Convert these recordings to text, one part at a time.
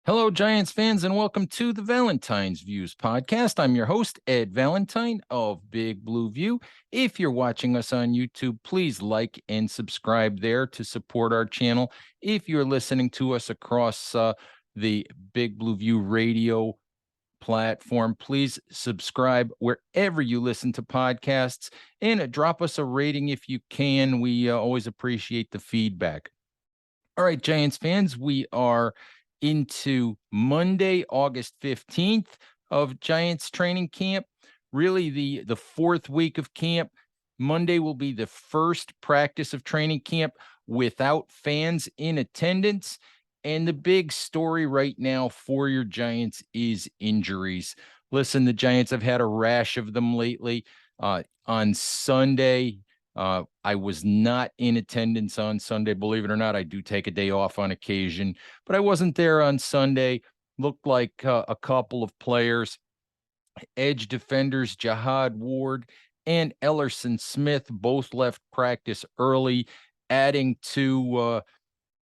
Hello, Giants fans, and welcome to the Valentine's Views podcast. I'm your host, Ed Valentine of Big Blue View. If you're watching us on YouTube, please like and subscribe there to support our channel. If you're listening to us across the Big Blue View radio platform, please subscribe wherever you listen to podcasts and drop us a rating if you can. We always appreciate the feedback. All right, Giants fans, we are into Monday, August 15th of Giants training camp. Really the fourth week of camp. Monday will be the first practice of training camp without fans in attendance. And the big story right now for your Giants is injuries. Listen, the Giants have had a rash of them lately. On Sunday, I was not in attendance on Sunday. Believe it or not, I do take a day off on occasion, but I wasn't there on Sunday. Looked like a couple of players, edge defenders, Jihad Ward and Ellerson Smith, both left practice early, adding to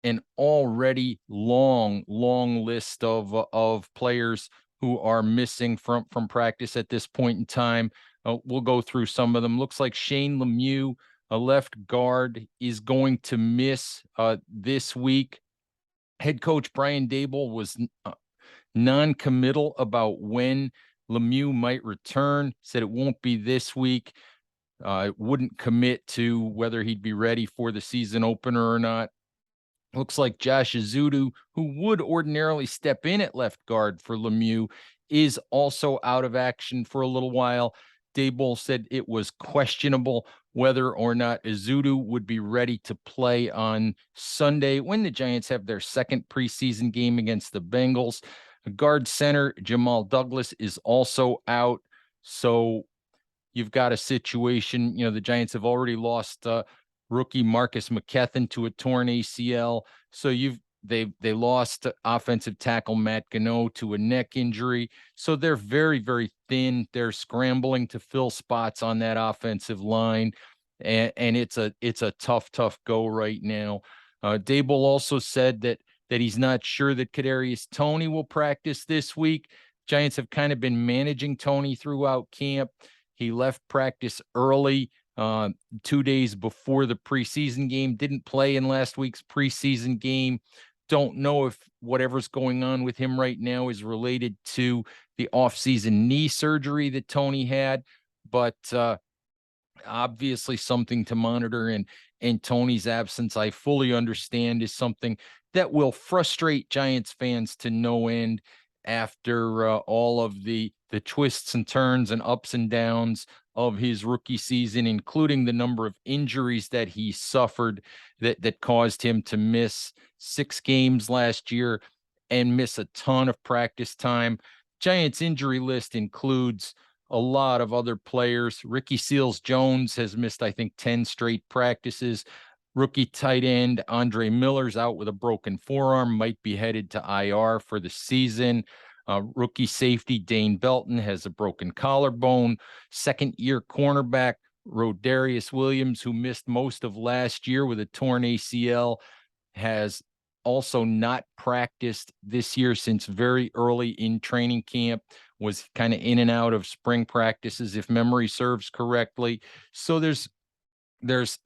an already long list of players who are missing from practice at this point in time. We'll go through some of them. Looks like Shane Lemieux, a left guard, is going to miss this week. Head coach Brian Dable was non-committal about when Lemieux might return. Said it won't be this week. Wouldn't commit to whether he'd be ready for the season opener or not. Looks like Josh Azudu, who would ordinarily step in at left guard for Lemieux, is also out of action for a little while. Daboll said it was questionable whether or not Azudu would be ready to play on Sunday when the Giants have their second preseason game against the Bengals. Guard center Jamal Douglas is also out. So you've got a situation, the Giants have already lost rookie Marcus McKethan to a torn ACL. So they lost offensive tackle Matt Gano to a neck injury. So they're very, very thin. They're scrambling to fill spots on that offensive line. And it's a tough go right now. Dable also said that he's not sure that Kadarius Toney will practice this week. Giants have kind of been managing Toney throughout camp. He left practice early 2 days before the preseason game, didn't play in last week's preseason game. Don't know if whatever's going on with him right now is related to the offseason knee surgery that Toney had, but obviously something to monitor. And Toney's absence, I fully understand, is something that will frustrate Giants fans to no end after all of the twists and turns and ups and downs of his rookie season, including the number of injuries that he suffered that caused him to miss 6 games last year and miss a ton of practice time. Giants injury list includes a lot of other players. Ricky Seals-Jones has missed, I think, 10 straight practices. Rookie tight end Andre Miller's out with a broken forearm, might be headed to IR for the season. Rookie safety Dane Belton has a broken collarbone. Second-year cornerback Rodarius Williams, who missed most of last year with a torn ACL, has also not practiced this year since very early in training camp, was kind of in and out of spring practices, if memory serves correctly. So there's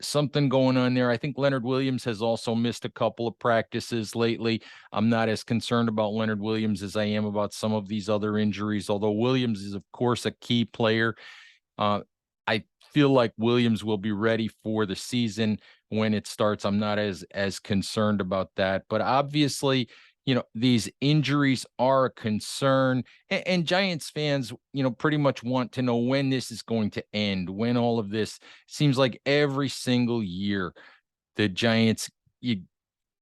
something going on there. I think Leonard Williams has also missed a couple of practices lately. I'm not as concerned about Leonard Williams as I am about some of these other injuries, although Williams is, of course, a key player. I feel like Williams will be ready for the season when it starts. I'm not as concerned about that. But obviously, these injuries are a concern. And Giants fans, pretty much want to know when this is going to end, when all of this seems like every single year the Giants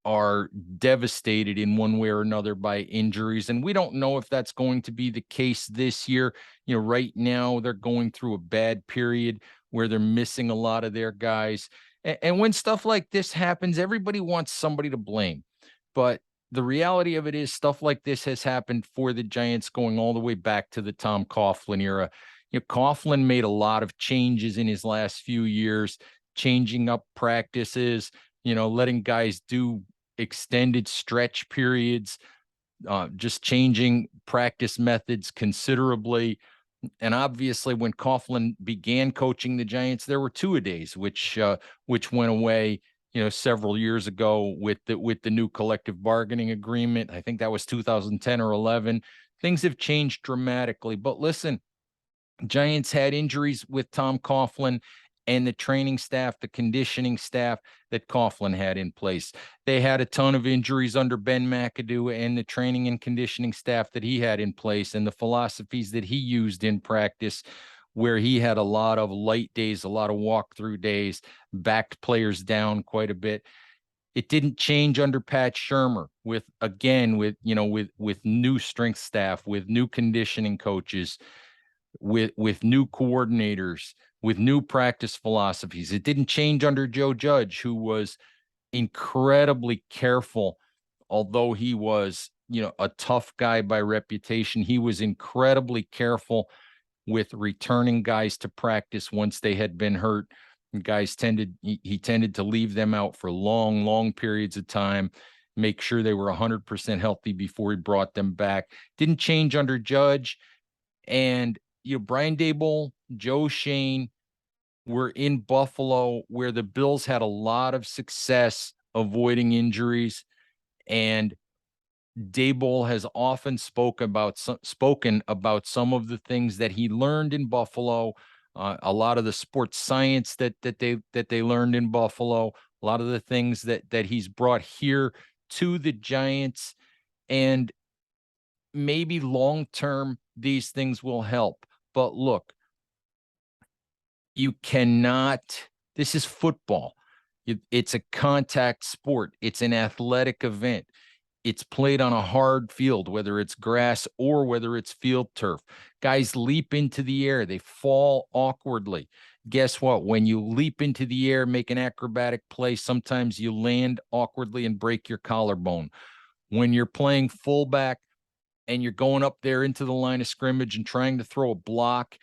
are devastated in one way or another by injuries. And we don't know if that's going to be the case this year. Right now they're going through a bad period where they're missing a lot of their guys. And when stuff like this happens, everybody wants somebody to blame. But the reality of it is stuff like this has happened for the Giants going all the way back to the Tom Coughlin era. Coughlin made a lot of changes in his last few years, changing up practices, letting guys do extended stretch periods. just changing practice methods considerably. And obviously, when Coughlin began coaching the Giants, there were two-a-days, which went away, several years ago with the new collective bargaining agreement. I think that was 2010 or 11. Things have changed dramatically. But listen, Giants had injuries with Tom Coughlin and the training staff, the conditioning staff that Coughlin had in place. They had a ton of injuries under Ben McAdoo and the training and conditioning staff that he had in place and the philosophies that he used in practice, where he had a lot of light days, a lot of walkthrough days, backed players down quite a bit. It didn't change under Pat Shurmur with new strength staff, with new conditioning coaches, with new coordinators, with new practice philosophies. It didn't change under Joe Judge, who was incredibly careful. Although he was, a tough guy by reputation, he was incredibly careful with returning guys to practice once they had been hurt. And he tended to leave them out for long periods of time, make sure they were 100% healthy before he brought them back. Didn't change under Judge. And Brian Daboll, Joe Shane were in Buffalo, where the Bills had a lot of success avoiding injuries. And Daboll has often spoken about some of the things that he learned in Buffalo, a lot of the sports science that they learned in Buffalo, a lot of the things that he's brought here to the Giants. And maybe long term, these things will help. But look, you cannot, this is football. It's a contact sport. It's an athletic event. It's played on a hard field, whether it's grass or whether it's field turf. Guys leap into the air. They fall awkwardly. Guess what? When you leap into the air, make an acrobatic play, sometimes you land awkwardly and break your collarbone. When you're playing fullback and you're going up there into the line of scrimmage and trying to throw a block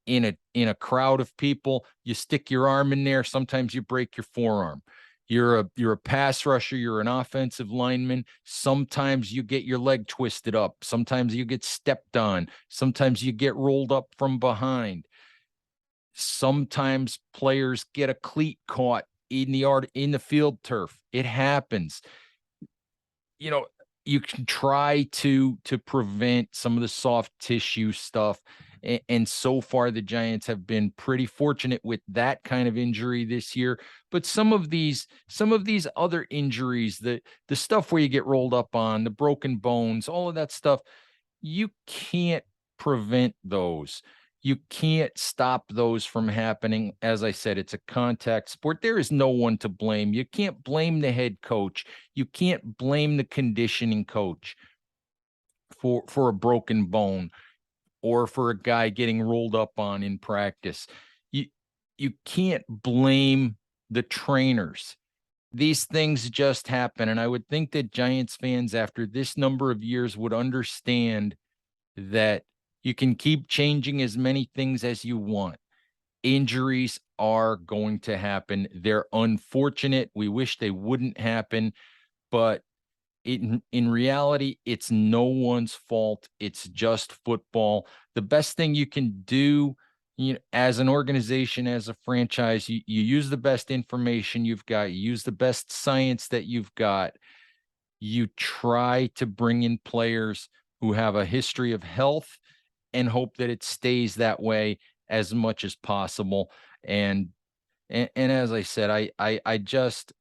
in a crowd of people, you stick your arm in there. Sometimes you break your forearm. You're a pass rusher. You're an offensive lineman. Sometimes you get your leg twisted up. Sometimes you get stepped on. Sometimes you get rolled up from behind. Sometimes players get a cleat caught in the field turf. It happens. You can try to prevent some of the soft tissue stuff. And so far, the Giants have been pretty fortunate with that kind of injury this year. But some of these other injuries, the stuff where you get rolled up on, the broken bones, all of that stuff, you can't prevent those. You can't stop those from happening. As I said, it's a contact sport. There is no one to blame. You can't blame the head coach. You can't blame the conditioning coach for a broken bone or for a guy getting rolled up on in practice. You can't blame the trainers. These things just happen. And I would think that Giants fans, after this number of years, would understand that you can keep changing as many things as you want. Injuries are going to happen. They're unfortunate. We wish they wouldn't happen, but in reality, it's no one's fault. It's just football. The best thing you can do, as an organization, as a franchise, you use the best information you've got. You use the best science that you've got. You try to bring in players who have a history of health and hope that it stays that way as much as possible. And as I said, I just,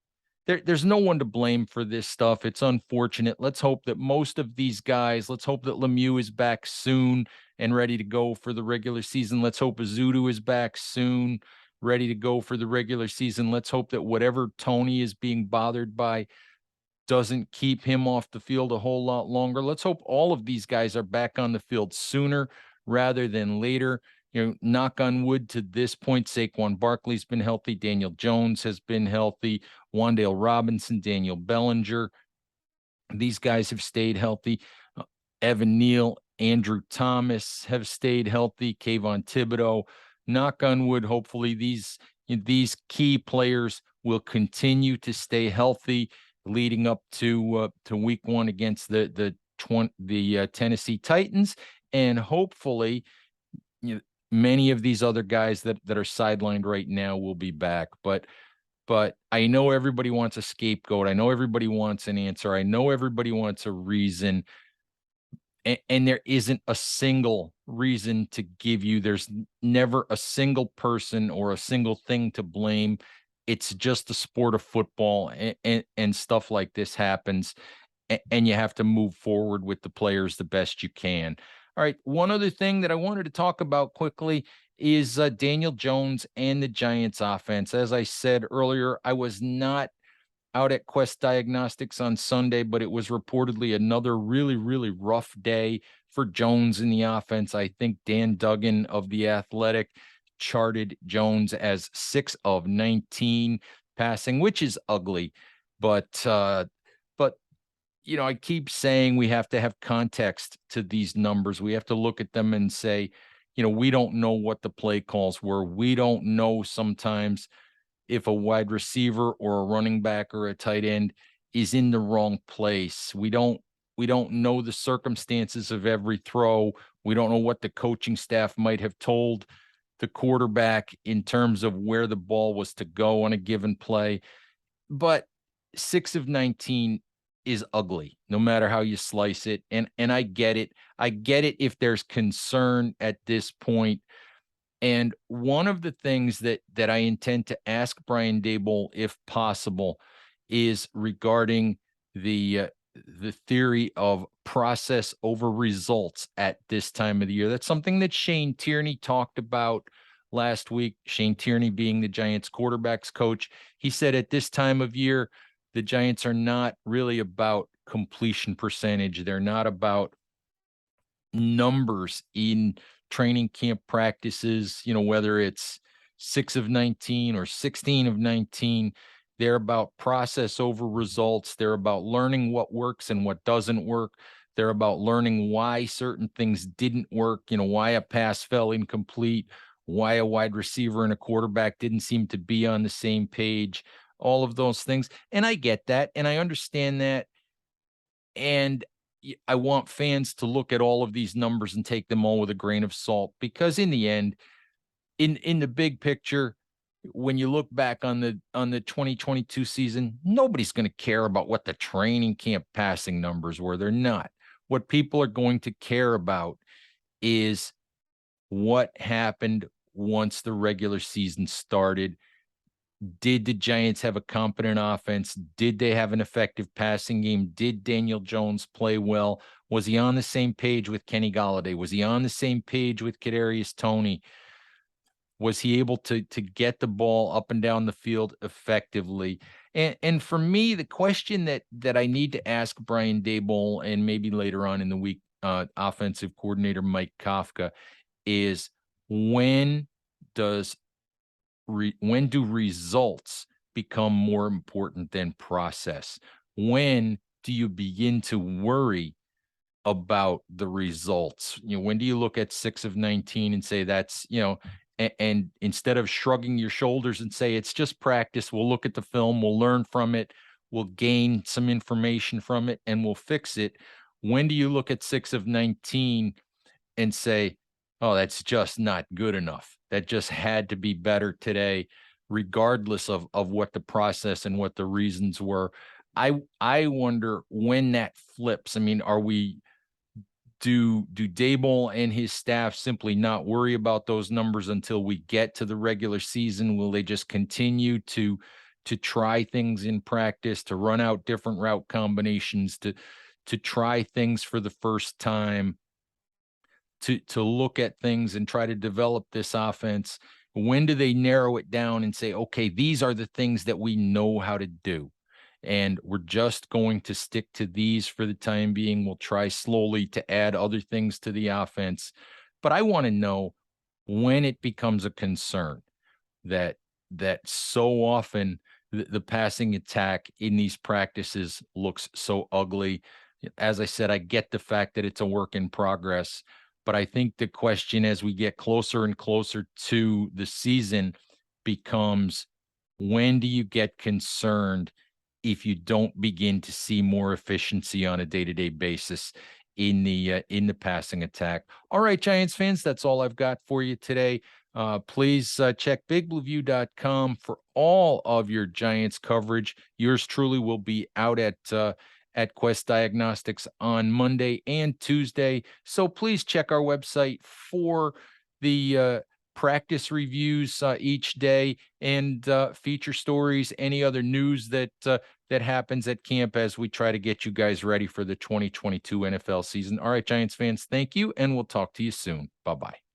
there's no one to blame for this stuff. It's unfortunate. Let's hope that most of these guys, let's hope that Lemieux is back soon and ready to go for the regular season. Let's hope Azudu is back soon, ready to go for the regular season. Let's hope that whatever Tony is being bothered by doesn't keep him off the field a whole lot longer. Let's hope all of these guys are back on the field sooner rather than later. Knock on wood, to this point, Saquon Barkley's been healthy. Daniel Jones has been healthy. Wan'Dale Robinson, Daniel Bellinger. These guys have stayed healthy. Evan Neal, Andrew Thomas have stayed healthy. Kayvon Thibodeau. Knock on wood, hopefully these key players will continue to stay healthy leading up to week one against the Tennessee Titans, and hopefully, you know, many of these other guys that are sidelined right now will be back. But I know everybody wants a scapegoat. I know everybody wants an answer. I know everybody wants a reason. And there isn't a single reason to give you. There's never a single person or a single thing to blame. It's just the sport of football, and stuff like this happens, and you have to move forward with the players the best you can. All right. One other thing that I wanted to talk about quickly is Daniel Jones and the Giants offense. As I said earlier, I was not out at Quest Diagnostics on Sunday, but it was reportedly another really, really rough day for Jones in the offense. I think Dan Duggan of The Athletic charted Jones as 6 of 19 passing, which is ugly. But I keep saying we have to have context to these numbers. We have to look at them and say, we don't know what the play calls were. We don't know sometimes if a wide receiver or a running back or a tight end is in the wrong place. We don't know the circumstances of every throw. We don't know what the coaching staff might have told the quarterback in terms of where the ball was to go on a given play. But 6 of 19 is ugly, no matter how you slice it. And I get it. I get it if there's concern at this point. And one of the things that I intend to ask Brian Daboll, if possible, is regarding the theory of process over results at this time of the year. That's something that Shane Tierney talked about last week. Shane Tierney being the Giants quarterbacks coach. He said at this time of year, the Giants are not really about completion percentage. They're not about numbers in training camp practices, whether it's 6 of 19 or 16 of 19. They're about process over results. They're about learning what works and what doesn't work. They're about learning why certain things didn't work, why a pass fell incomplete, why a wide receiver and a quarterback didn't seem to be on the same page, all of those things. And I get that, and I understand that. And I want fans to look at all of these numbers and take them all with a grain of salt, because in the end, in the big picture, when you look back on the 2022 season, nobody's going to care about what the training camp passing numbers were. They're not. What people are going to care about is what happened once the regular season started. Did the Giants have a competent offense? Did they have an effective passing game? Did Daniel Jones play well? Was he on the same page with Kenny Golladay? Was he on the same page with Kadarius Toney? Was he able to get the ball up and down the field effectively? And for me, the question that I need to ask Brian Daboll, and maybe later on in the week, offensive coordinator Mike Kafka, is when does when do results become more important than process? When do you begin to worry about the results? When do you look at 6 of 19 and say that's, and instead of shrugging your shoulders and say it's just practice, we'll look at the film, we'll learn from it, we'll gain some information from it, and we'll fix it. When do you look at 6 of 19 and say, oh, that's just not good enough? That just had to be better today, regardless of what the process and what the reasons were. I wonder when that flips. I mean, do Daboll and his staff simply not worry about those numbers until we get to the regular season? Will they just continue to try things in practice, to run out different route combinations, to try things for the first time, to look at things and try to develop this offense? When do they narrow it down and say, okay, these are the things that we know how to do, and we're just going to stick to these for the time being? We'll try slowly to add other things to the offense. But I want to know when it becomes a concern that so often the passing attack in these practices looks so ugly. As I said, I get the fact that it's a work in progress, but I think the question as we get closer and closer to the season becomes, when do you get concerned if you don't begin to see more efficiency on a day-to-day basis in the passing attack. All right, Giants fans, that's all I've got for you today. Please check bigblueview.com for all of your Giants coverage. Yours truly will be out at Quest Diagnostics on Monday and Tuesday. So please check our website for the practice reviews each day and feature stories, any other news that happens at camp as we try to get you guys ready for the 2022 NFL season. All right, Giants fans, thank you, and we'll talk to you soon. Bye-bye.